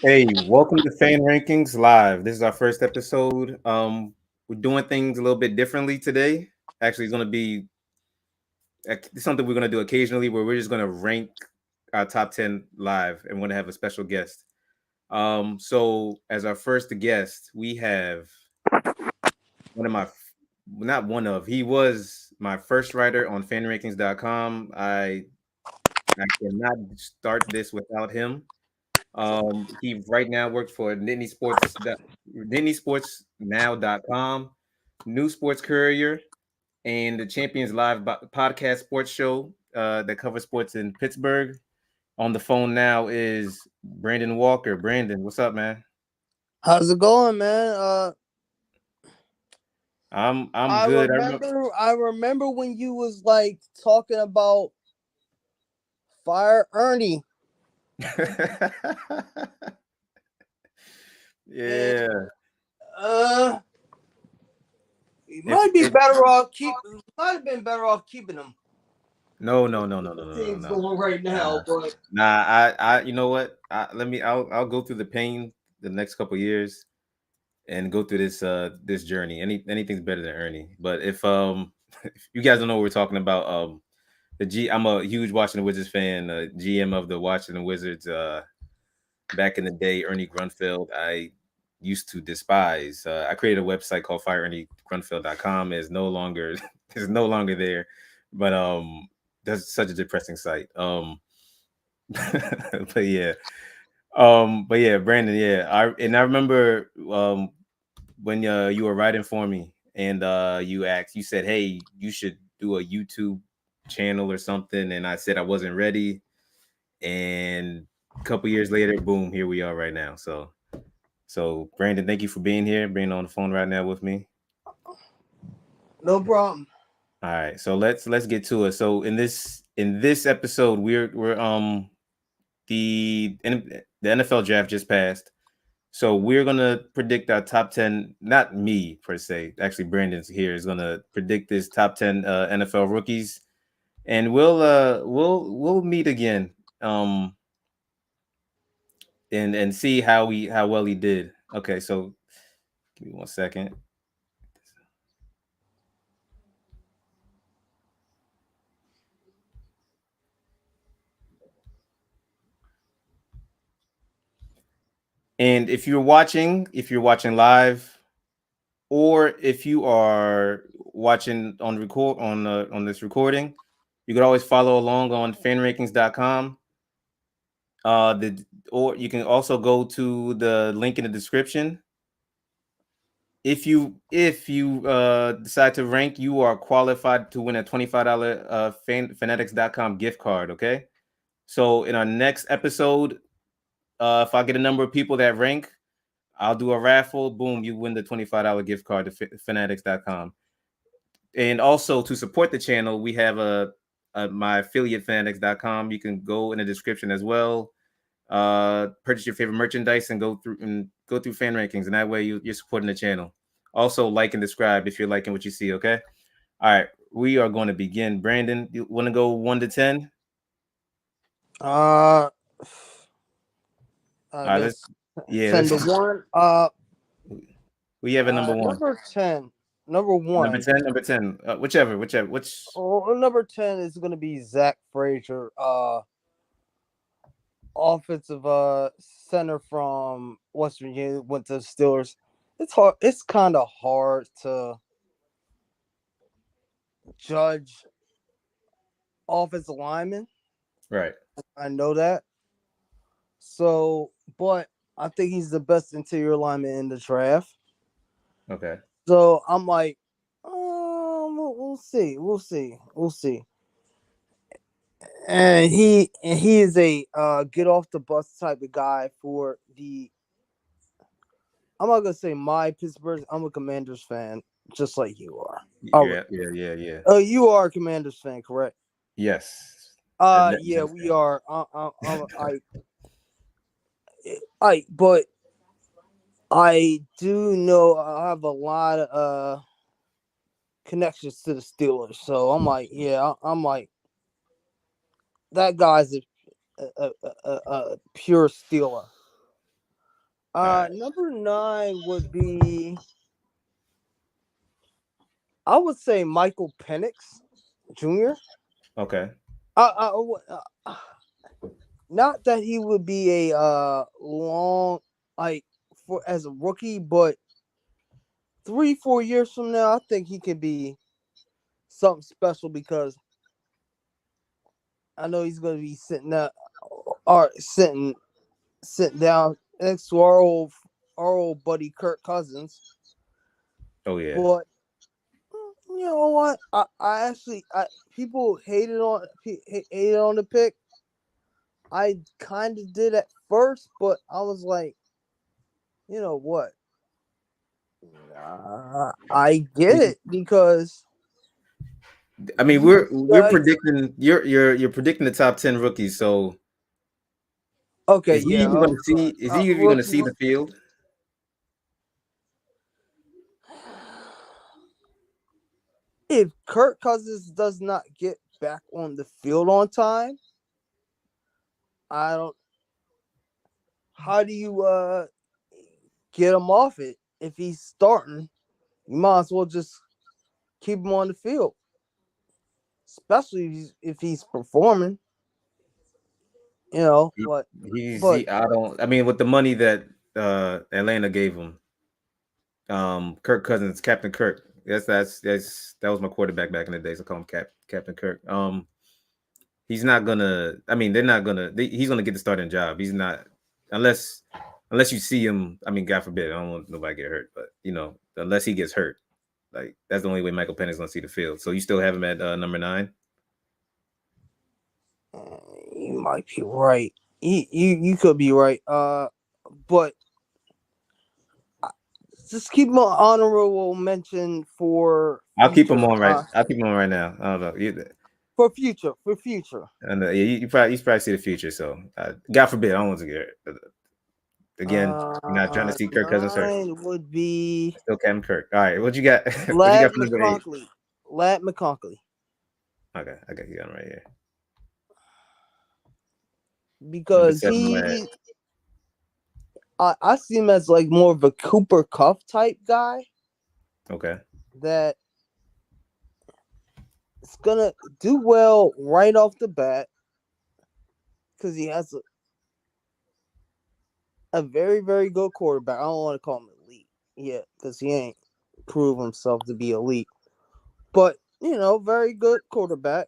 Hey, welcome to Fan Rankings Live. This is our first episode. We're doing things a little bit differently today. Actually, it's going to be something we're going to do occasionally where we're just going to rank our top 10 live and we're going to have a special guest. So as our first guest, we have one of my, not one of, he was my first writer on fanrankings.com. I cannot start this without him. He right now works for NittanySportsNow.com, New Sports Courier, and the Champions Live podcast sports show that covers sports in Pittsburgh. On the phone now is Brandon Walker. Brandon, what's up, man? How's it going, man? I'm I good. remember when you was like talking about Fire Ernie. Yeah. And, you might be better off might have been better off keeping him. No. Things going right now, but I you know what? I'll go through the pain the next couple years and go through this journey. Anything's better than Ernie. But if if you guys don't know what we're talking about, I'm a huge Washington Wizards fan, GM of the Washington Wizards. Back in the day, Ernie Grunfeld, I used to despise. I created a website called FireErnieGrunfeld.com. Is no longer is no longer there, but that's such a depressing site. But yeah, Brandon, yeah, I remember when you were writing for me and you said, hey, you should do a YouTube channel or something, and I said I wasn't ready, and a couple years later, boom, here we are right now. So Brandon, thank you for being here, being on the phone right now with me. no problem. All right, so let's get to it. So in this episode, we're the NFL draft just passed. So we're gonna predict our top 10. Not me per se. Actually, Brandon's here is gonna predict this top 10 NFL rookies, and we'll meet again. And see how well he did. Okay, so give me 1 second. And if you're watching live, or if you are watching on this recording, you could always follow along on fanrankings.com. Or you can also go to the link in the description. If you decide to rank, you are qualified to win a $25 fanatics.com gift card. Okay. So in our next episode, if I get a number of people that rank, I'll do a raffle. Boom, you win the $25 gift card to fanatics.com. And also to support the channel, we have my affiliate fanatics.com. You can go in the description as well. Purchase your favorite merchandise and go through fan rankings, and that way you're supporting the channel. Also, like and subscribe if you're liking what you see. Okay. All right, we are going to begin. Brandon, you want to go 1 to 10? Uh, All I right, guess yeah, 10 to 1. we have a number one. Number 10. Number Number one. 10, number 10. Whichever. Which? Oh, number 10 is gonna be Zach Frazier. Offensive center from West Virginia, went to the Steelers. It's kind of hard to judge offensive linemen. Right. I know that. So, but I think he's the best interior lineman in the draft. Okay. So I'm like, we'll see. And he is a get off the bus type of guy for the. I'm not gonna say my Pittsburgh. I'm a Commanders fan, just like you are. Yeah. Oh, you are a Commanders fan, correct? Yes. Yeah, we are. But I do know I have a lot of connections to the Steelers, so I'm like, yeah, I'm like, that guy's a pure Steeler. right. Number 9 would be, I would say, Michael Penix Jr. Okay. Not that he would be a long, like, for as a rookie, but 3-4 years from now, I think he could be something special because I know he's going to be sitting up or sitting down next to our old buddy Kirk Cousins. Oh yeah. But you know what? I actually, people hated on the pick. I kind of did at first, but I was like, you know what? I get it because I mean, you we're guys. predicting you're predicting the top 10 rookies. So Okay, is he yeah. even going Oh to see? God. Is he even going to see Rookie. the field? If Kirk Cousins does not get back on the field on time, I don't. How do you get him off it? If he's starting, you might as well just keep him on the field, especially if he's performing. You know, He, but I don't. I mean, with the money that Atlanta gave him, Kirk Cousins, Captain Kirk. That was my quarterback back in the day. So I call him Captain Kirk. He's not gonna. I mean, they're not gonna. He's gonna get the starting job. He's not unless you see him. I mean, God forbid, I don't want nobody to get hurt, but unless he gets hurt, like that's the only way Michael Penix gonna see the field. So you still have him at number 9. you might be right. You could be right. But just keep him an honorable mention for I'll keep him future. on right. I'll keep him on right now. I don't know. For future. And you probably see the future. So God forbid, I don't want to get hurt. Again, you're not trying to see Kirk Cousins hurt. 9 would be Still Captain Kirk. All right, what you got? What you got Lad for number 8? McConkey. Lad McConkey. Okay, I got you on right here. Number Because 7, Lad. I see him as like more of a Cooper Cuff type guy Okay. that is gonna do well right off the bat because he has a very, very good quarterback. I don't want to call him elite yet because he ain't proved himself to be elite. But, very good quarterback.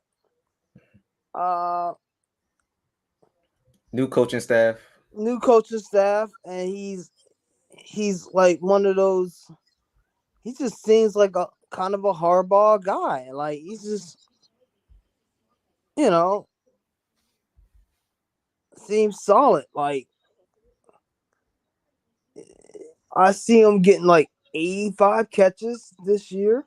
New coaching staff. New coaching staff, and he's like one of those. He just seems like a kind of a hardball guy. Like he's just, seems solid. Like I see him getting like 85 catches this year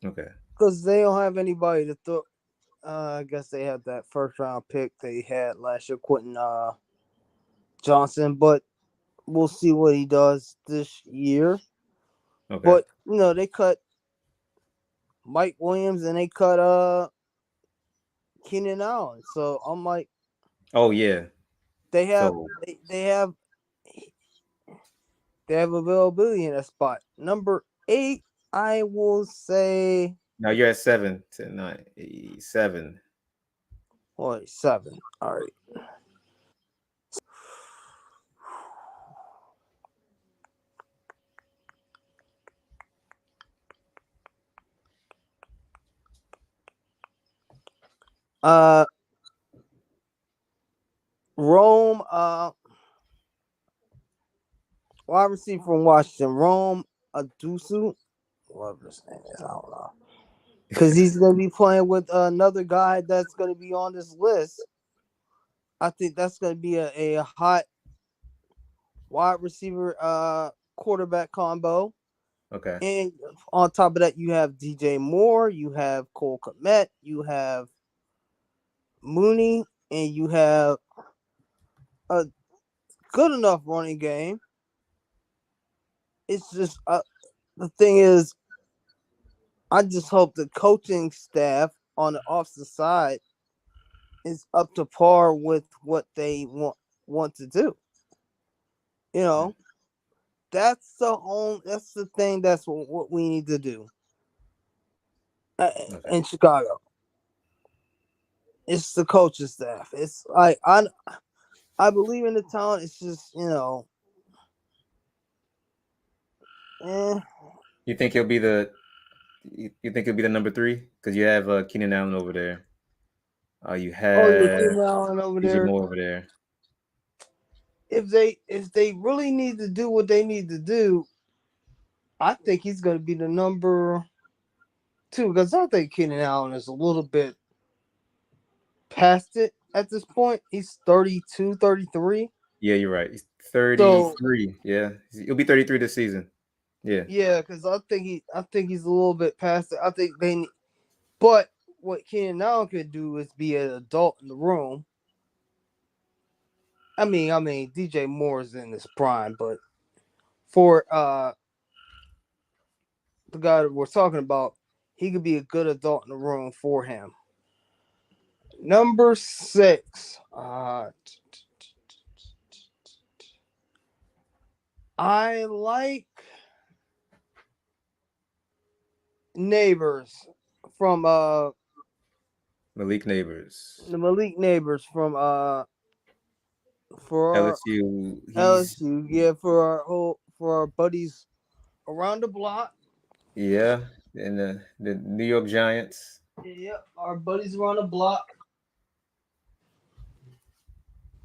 Okay. because they don't have anybody to throw. I guess they had that first round pick they had last year, Quentin Johnson, but we'll see what he does this year. Okay. But they cut Mike Williams and they cut Keenan Allen. So I'm like, oh yeah. they have So they have availability in that spot. Number 8, I will say. now you're at 7 to 9, 7. Oh, 7. All right. Rome, wide receiver from Washington, Rome Adusu, whatever his name is, I don't know, because he's going to be playing with another guy that's going to be on this list. I think that's going to be a hot wide receiver quarterback combo. Okay. And on top of that, you have DJ Moore, you have Cole Kmet, you have Mooney, and you have a good enough running game. It's just the thing is, I just hope the coaching staff on the opposite side is up to par with what they want to do. You know, that's the thing. That's what we need to do Okay. in Chicago. It's the coaching staff. It's like I believe in the talent. It's just eh. You think he'll be the you think he'll be the number 3? Because you have Keenan Allen over there. You Oh yeah, have Keenan Allen over DJ there. Moore over there. If they really need to do what they need to do, I think he's going to be the number 2 because I think Keenan Allen is a little bit past it at this point. He's 32, 33. Yeah, you're right. He's So 33. Yeah, he'll be 33 this season. Yeah. yeah, because I think he's a little bit past it. I think but what Keenan Allen could do is be an adult in the room. I mean, DJ Moore is in his prime, but for the guy that we're talking about, he could be a good adult in the room for him. Number 6. I like Neighbors from Malik Nabers. the Malik Neighbors from for our LSU. He's LSU. Yeah, for our buddies around the block. yeah, and the New York Giants. Yeah, our buddies around the block.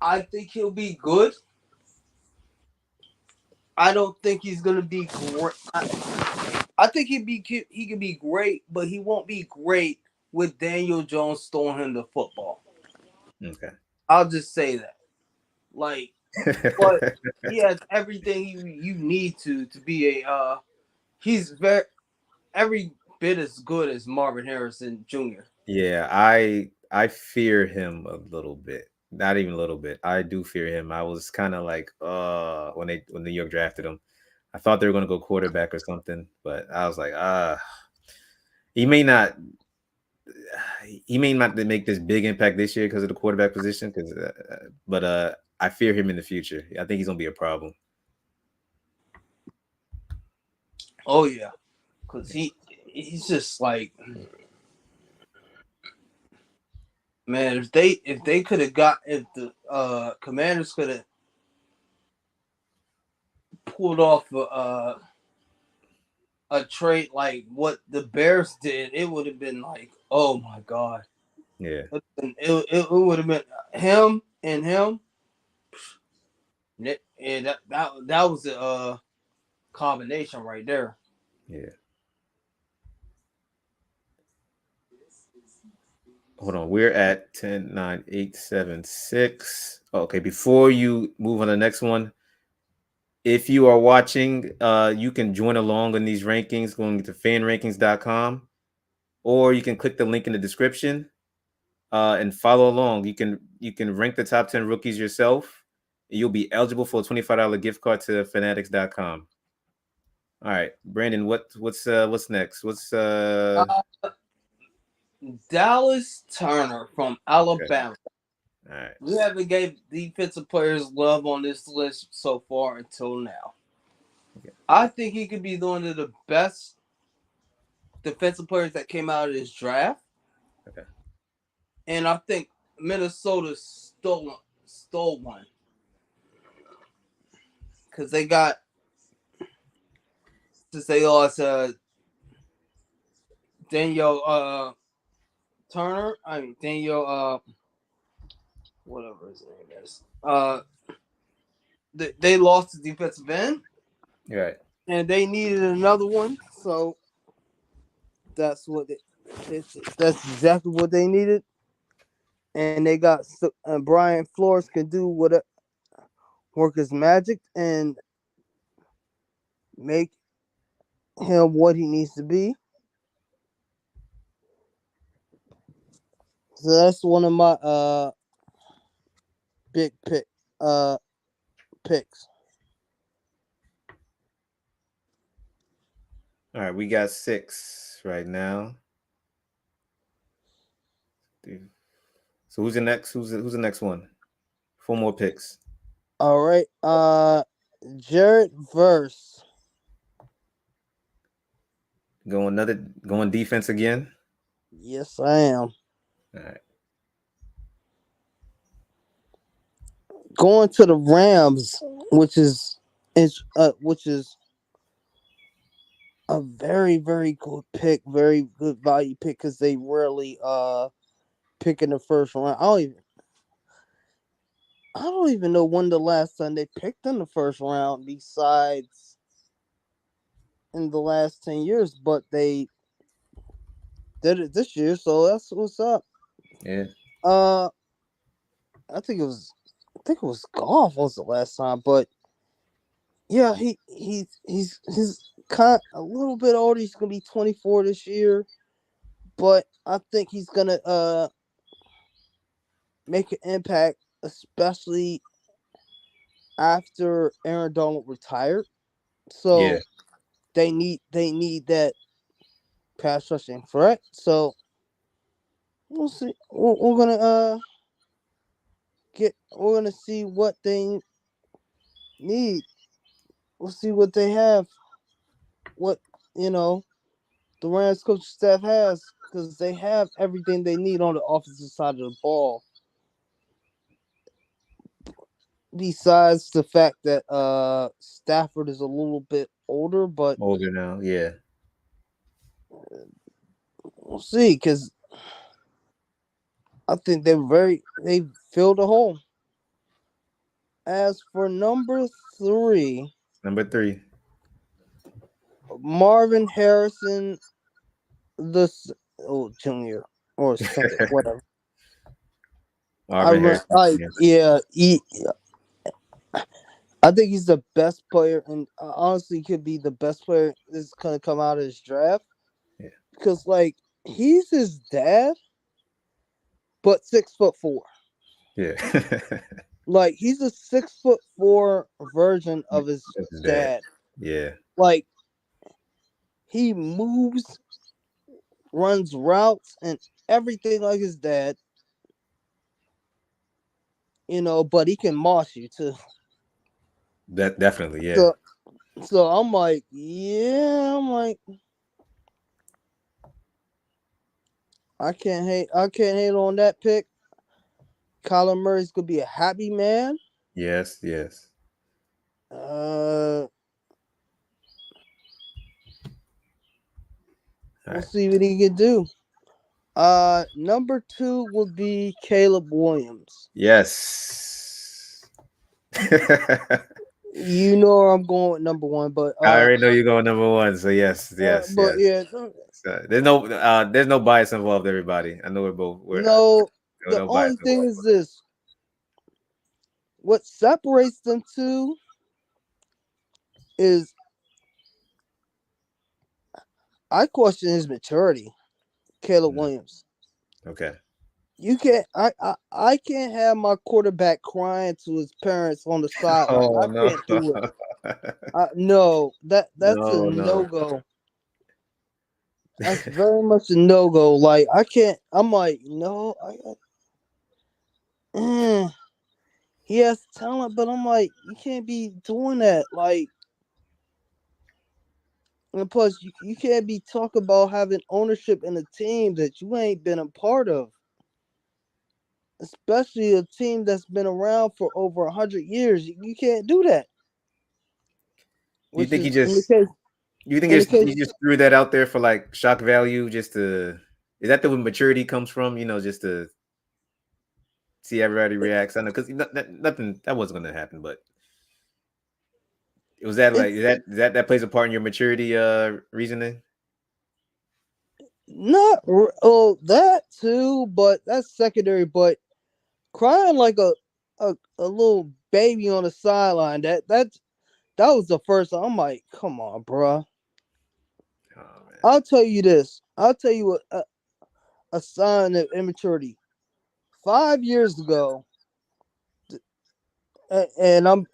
I think he'll be good. I don't think he's gonna be great. I think he can be great, but he won't be great with Daniel Jones throwing him the football. Okay. I'll just say that. Like, but he has everything you need to be a. He's every bit as good as Marvin Harrison Jr. Yeah, I fear him a little bit. Not even a little bit. I do fear him. I was kind of like, when New York drafted him, I thought they were going to go quarterback or something, but I was like, he may not. He may not make this big impact this year because of the quarterback position. But I fear him in the future. I think he's gonna be a problem. Oh yeah, because he's just like, man. If they could have got if the Commanders could have pulled off a trade like what the Bears did, it would have been like, oh my god. Yeah. It would have been him and him. Yeah, that was a combination right there. Yeah. Hold on. We're at 10, 9, 8, 7, 6. Okay. Before you move on to the next one, if you are watching, you can join along on these rankings going to fanrankings.com, or you can click the link in the description and follow along. You can rank the top 10 rookies yourself. You'll be eligible for a $25 gift card to fanatics.com. All right, Brandon, what's next? What's Dallas Turner from okay. Alabama. All right. We haven't gave defensive players love on this list so far until now. Okay. I think he could be one of the best defensive players that came out of this draft. Okay. And I think Minnesota stole one. Because they got, since they lost Daniel Turner, Daniel whatever his name is. They lost the defensive end. You're right. And they needed another one. So that's that's exactly what they needed. And they got Brian Flores can do what work his magic and make him what he needs to be. So that's one of my big picks. All right, we got 6 right now. So who's the next? Who's the next one? 4 more picks. All right. Jared Verse. Going defense again. Yes, I am. All right. Going to the Rams, which is which is a very very good pick, very good value pick because they rarely pick in the first round. I don't even know when the last time they picked in the first round besides in the last 10 years, but they did it this year, so that's what's up. Yeah. Uh I think it was golf was the last time, but yeah, he's kind of a little bit older. He's gonna be 24 this year, but I think he's gonna make an impact, especially after Aaron Donald retired. Yeah. So they need that pass rushing threat. So we'll see. We're gonna we're gonna see what they need. We'll see what they have. What you know the Rams coaching staff has because they have everything they need on the offensive side of the ball. Besides the fact that Stafford is a little bit older, but Older now. Yeah. we'll see because I think they filled a hole. As for number 3, Number 3. Marvin Harrison the Junior or second, whatever. Marvin Harrison Jr. I think he's the best player, and honestly, could be the best player that's gonna come out of this draft Yeah. because, like, he's his dad, but 6'4". Yeah. Like, he's a 6'4" version of his That's his dad. dad. Yeah. Like, he moves, runs routes, and everything like his dad. But he can moss you too. That definitely. Yeah. So, so I'm like, yeah, I'm like, I can't hate on that pick. Kyler Murray's gonna be a happy man. Yes. Yes. Uh, All we'll right. see what he can do. Number 2 would be Caleb Williams. Yes. I You know where I'm going with number 1, but already know you're going number 1. So yes. Yes. but Yes. yeah, So there's no bias involved. Everybody. I know we're no. The no bias only thing involved. is this: what separates them two is I question his maturity. Caleb Williams. Okay. You can't. I can't have my quarterback crying to his parents on the sideline. Oh I no. can't do it. No, that's a No, no. no go. That's very much a no go. Like I can't. I'm like no. He has talent, but I'm like you can't be doing that. Like, and plus you can't be talking about having ownership in a team that you ain't been a part of, especially a team that's been around for over 100 years. You can't do that. You Which think he is just you think in the he case just threw that out there for like shock value just to is that the maturity comes from, just to see everybody reacts? I know because nothing that wasn't gonna happen, but was that like it's that plays a part in your maturity reasoning? not that too, but that's secondary. But crying like a little baby on the sideline that was the first. I'm like, come on, bruh. Oh man. I'll tell you this. I'll tell you a sign of immaturity. 5 years ago, and I'm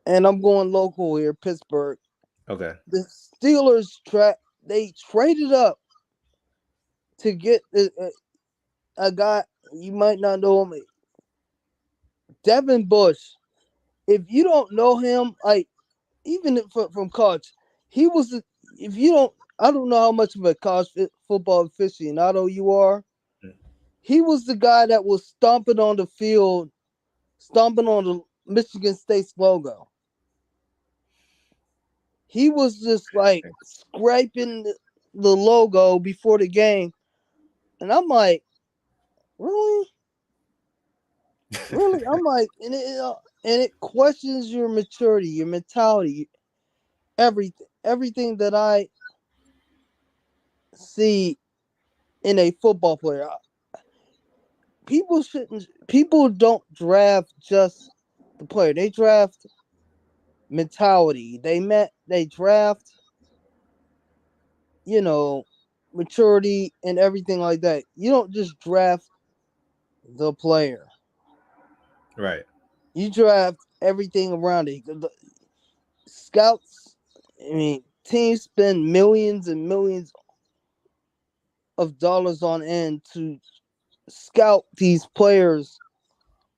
going local here, Pittsburgh. Okay. The Steelers they traded up to get a guy you might not know him, Devin Bush. if you don't know him, like even from college, he was. If you don't, I don't know how much of a college football aficionado you are. He was the guy that was stomping on the field, stomping on the Michigan State's logo. He was just like scraping the logo before the game, and I'm like, really, really? I'm like, and it questions your maturity, your mentality, everything that I see in a football player. People don't draft just the player. They draft mentality. They draft, you know, maturity and everything like that. You don't just draft the player. Right. You draft everything around it. The scouts, I mean, teams spend millions and millions of dollars on end to scout these players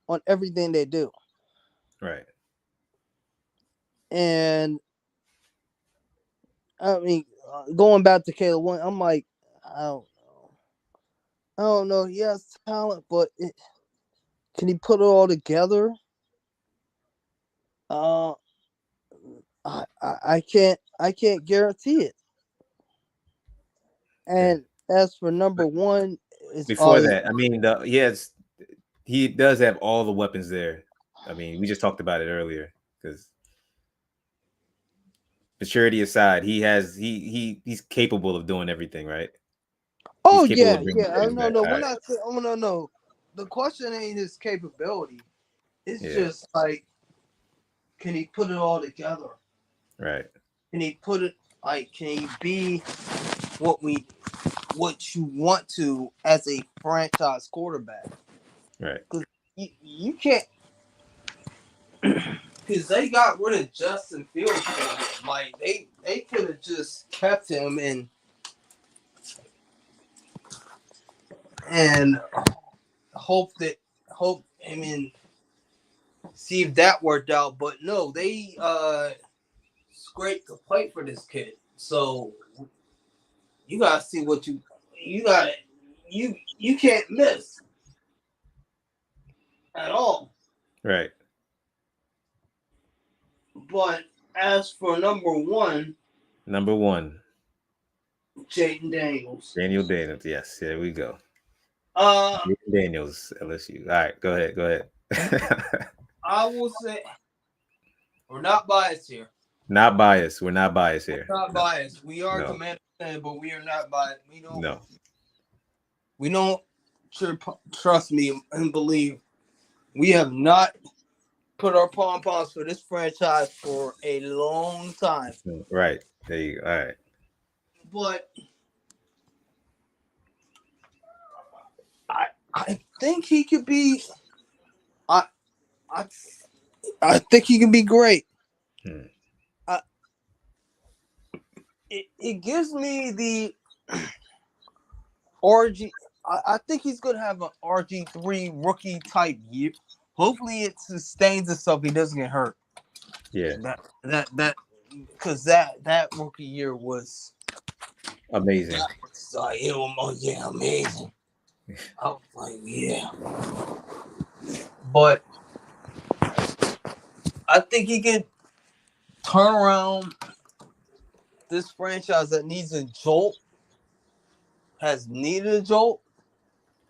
on everything they do. Right. And I mean, going back to Caleb Williams, I'm like, I don't know. I don't know. He has talent, but can he put it all together? Uh, I can't guarantee it. Okay. And as for number one, it's Before that, I mean, he does have all the weapons there. I mean, we just talked about it earlier because maturity aside, he's capable of doing everything, right? He's oh capable yeah, of bringing yeah. players No, back. no, All we're right. not saying. Oh no, no. The question ain't his capability. It's Yeah. just like, can he put it all together? Right. Can he put it like? Can he be what we what you want to as a franchise quarterback? Right. Because you can't, because they got rid of Justin Fields for him. Like they could have just kept him and hope that hope I mean see if that worked out. But no, they scraped the plate for this kid. So you gotta see what you got you can't miss at all. Right. But as for number one, Number one, Jayden Daniels. Daniel Daniels. Yes, there we go. Uh Daniels, LSU. All right, go ahead. Go ahead. I will say we're not biased here. Not biased. We're not biased here. We're not No. biased. We are No. Commander, but we are not biased. No. We don't trust me and believe we have not put our pom poms for this franchise for a long time. Right. There you go. All right. But I think he could be. I I I think he can be great. Hmm. It gives me the RG. I think he's gonna have an RG3 rookie type year. Hopefully, it sustains itself. He doesn't get hurt. Yeah. That because that rookie year was Amazing. it was yeah, amazing. I was like, yeah, but I think he can turn around this franchise that needs a jolt, has needed a jolt,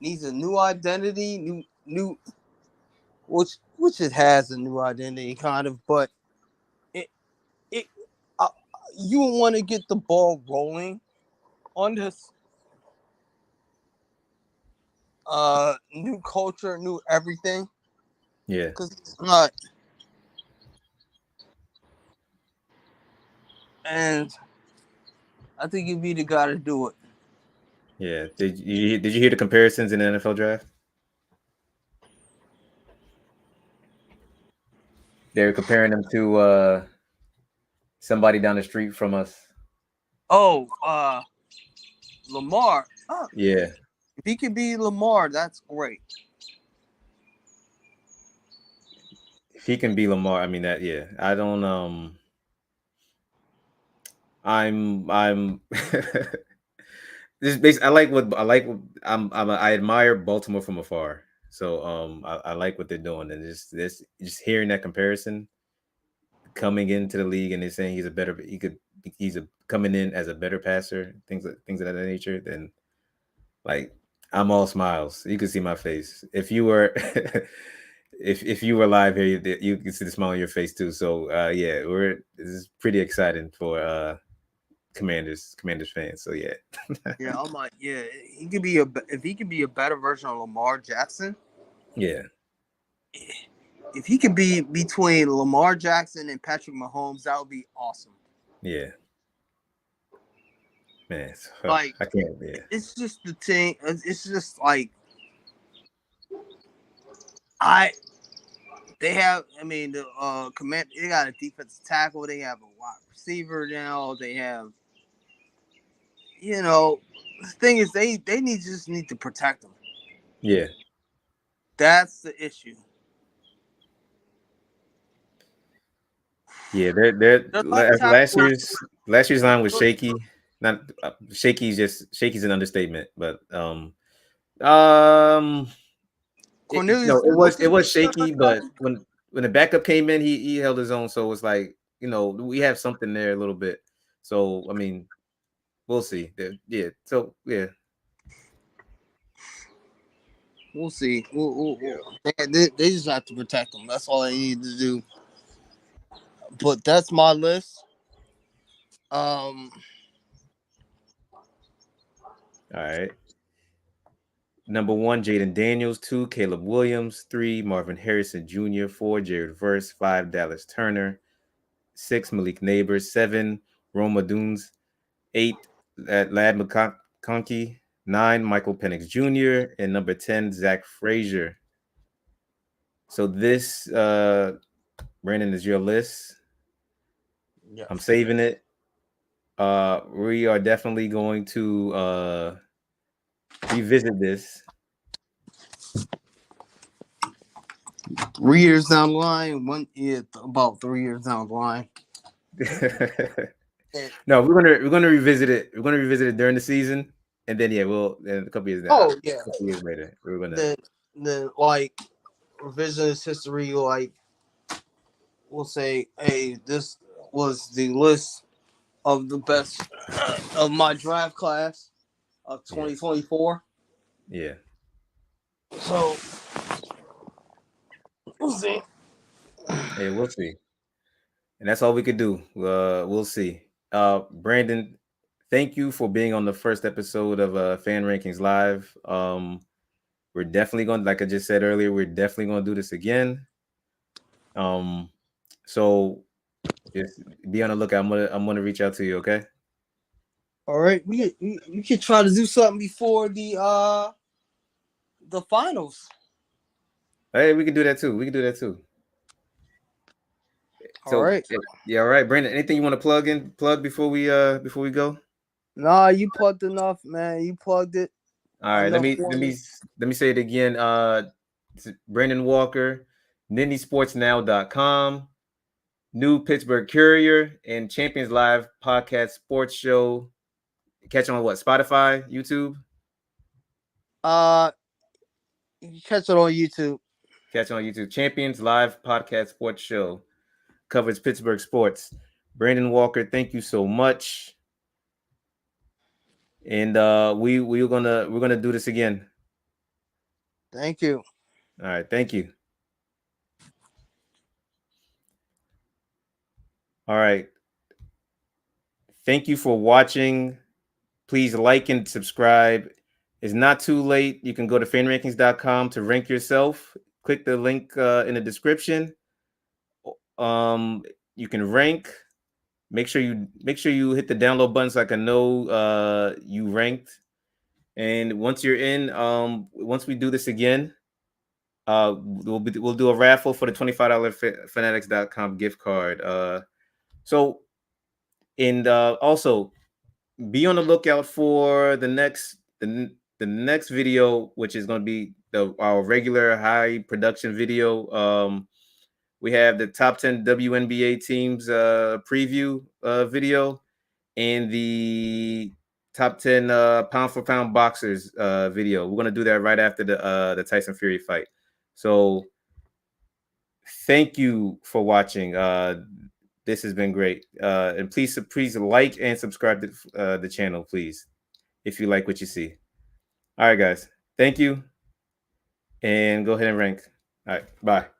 needs a new identity, new which it has a new identity kind of, but it it uh, you want to get the ball rolling on this new culture, new everything, Yeah. because it's not. And I think you'd be the guy to do it. Yeah. Did you hear the comparisons in the NFL draft? They were comparing him to somebody down the street from us. Oh, Lamar. Yeah. If he could be Lamar, that's great. If he can be Lamar, I mean that. Yeah, I don't. I'm. This basically, I like. I admire Baltimore from afar. So I like what they're doing, and just hearing that comparison coming into the league, and they're saying he's a coming in as a better passer, things of that nature. Then like I'm all smiles. You can see my face. If you were if you were live here, you can see the smile on your face too. So yeah, this is pretty exciting for Commanders fans. So yeah. Yeah, I'm like, yeah, he could be if he could be a better version of Lamar Jackson. Yeah. If he could be between Lamar Jackson and Patrick Mahomes, that would be awesome. Yeah. Man, Like, I can't. Yeah. it's just the thing. It's just like I. They have. I mean, the command. They got a defensive tackle. They have a wide receiver now. They have. You know, the thing is, they just need to protect them. Yeah. That's the issue. Yeah. They're Their left tackle. last year's line was shaky. Not shaky. Just shaky's an understatement. But um, no, Cornelius it Wilson. was shaky. But when the backup came in, he held his own. So it's like we have something there a little bit. So I mean, we'll see. Yeah. So yeah. We'll see. They just have to protect them. That's all they need to do. But that's my list. Um, All right. Number 1, Jayden Daniels. 2, Caleb Williams. 3, Marvin Harrison Jr. 4, Jared Verse. 5, Dallas Turner. 6, Malik Nabers. 7, Rome Odunze. 8, Lad McConkey. 9, Michael Penix Jr. And number 10, Zach Frazier. So this, Brandon, is your list. yeah. I'm saving it. We are definitely going to revisit this. 3 years down the line, about 3 years down the line. No, we're gonna revisit it. We're gonna revisit it during the season, and then yeah, then a couple years now. Oh yeah. A couple years later, we're gonna. Then like revisionist history, like we'll say, hey, this was the list of the best of my draft class of 2024. Yeah. So we'll see. Hey, we'll see, and that's all we could do. We'll see. Brandon, thank you for being on the first episode of Fan Rankings Live. We're definitely going, like I just said earlier, we're definitely going to do this again. So just be on the lookout. I'm gonna reach out to you. Okay. All right, we could try to do something before the finals. Hey, we can do that too. We can do that too. All So right. yeah, all right, Brandon. Anything you want to plug before we go? Nah, you plugged enough, man. You plugged it All right, enough for me. let me say it again. Brandon Walker, NindySportsNow.com, New Pittsburgh Courier, and Champions Live podcast sports show. Catch on what? Spotify, YouTube. You can catch it on YouTube. Catch on YouTube. Champions Live podcast sports show covers Pittsburgh sports. Brandon Walker, thank you so much. And we're gonna do this again. Thank you. All right, thank you. All right. Thank you for watching. Please like and subscribe. It's not too late. You can go to fanrankings.com to rank yourself. Click the link in the description. You can rank. Make sure you hit the download button so I can know you ranked. And once you're in, once we do this again, we'll do a raffle for the $25 fanatics.com gift card. And also be on the lookout for the next video, which is going to be our regular high production video. We have the top 10 WNBA teams preview video, and the top 10 pound for pound boxers video. We're gonna do that right after the Tyson Fury fight. So thank you for watching. This has been great. And please like and subscribe to the channel, please, if you like what you see. All right, guys. Thank you. And go ahead and rank. All right. Bye.